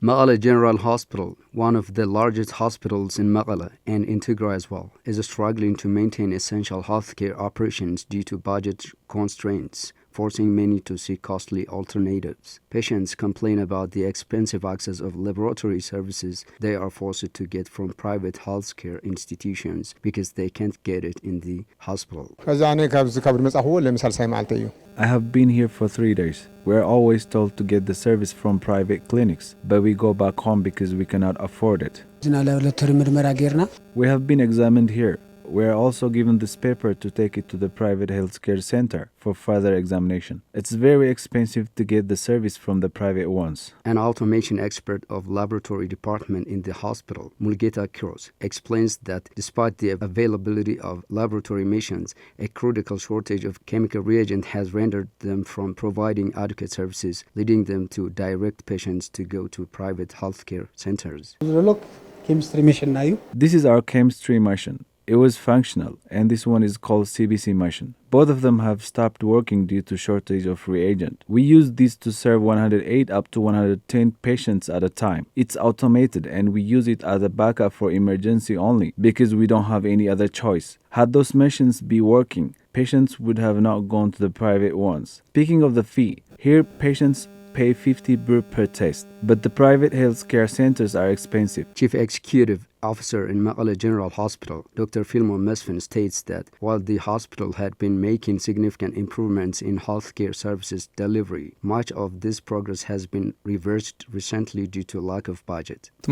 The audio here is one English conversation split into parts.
Mekelle General Hospital, one of the largest hospitals in Mekelle and in Tigray as well, is struggling to maintain essential healthcare operations due to budget constraints, forcing many to seek costly alternatives. Patients complain about the expensive access of laboratory services they are forced to get from private healthcare institutions because they can't get it in the hospital. I have been here for 3 days. We're always told to get the service from private clinics, but we go back home because we cannot afford it. We have been examined here. We are also given this paper to take it to the private healthcare center for further examination. It's very expensive to get the service from the private ones. An automation expert of laboratory department in the hospital, Mulgeta Kroos, explains that despite the availability of laboratory machines, a critical shortage of chemical reagent has rendered them from providing adequate services, leading them to direct patients to go to private healthcare centers. This is our chemistry machine. It was functional, and this one is called CBC machine. Both of them have stopped working due to shortage of reagent. We use this to serve 108 up to 110 patients at a time. It's automated, and we use it as a backup for emergency only because we don't have any other choice. Had those machines be working, patients would have not gone to the private ones. Speaking of the fee, here patients pay 50 birr per test, but the private healthcare centers are expensive. Chief Executive Officer in Mekelle General Hospital, Dr. Filmo Mesfin, states that while the hospital had been making significant improvements in healthcare services delivery, much of this progress has been reversed recently due to lack of budget. The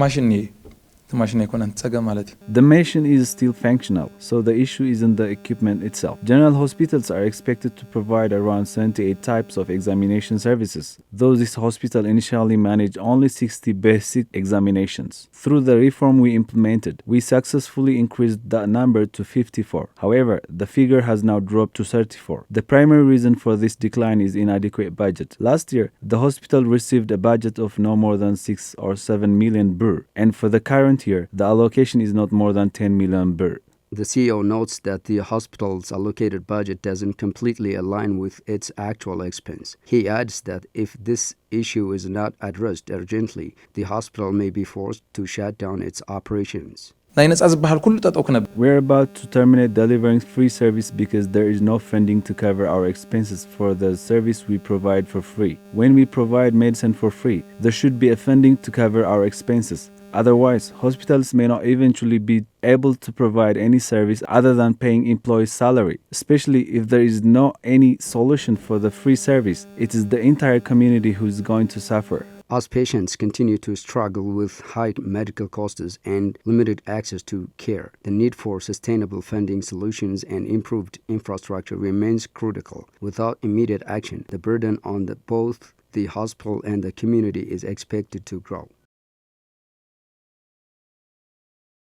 machine is still functional, so the issue isn't the equipment itself. General hospitals are expected to provide around 78 types of examination services, though this hospital initially managed only 60 basic examinations. Through the reform we implemented, we successfully increased that number to 54. However, the figure has now dropped to 34. The primary reason for this decline is inadequate budget. Last year, the hospital received a budget of no more than 6 or 7 million birr, and for the current year, the allocation is not more than 10 million birr. The CEO notes that the hospital's allocated budget doesn't completely align with its actual expense. He adds that if this issue is not addressed urgently, the hospital may be forced to shut down its operations. We're about to terminate delivering free service because there is no funding to cover our expenses for the service we provide for free. When we provide medicine for free, there should be a funding to cover our expenses. Otherwise, hospitals may not eventually be able to provide any service other than paying employees' salary. Especially if there is no any solution for the free service, it is the entire community who is going to suffer. As patients continue to struggle with high medical costs and limited access to care, the need for sustainable funding solutions and improved infrastructure remains critical. Without immediate action, the burden on both the hospital and the community is expected to grow.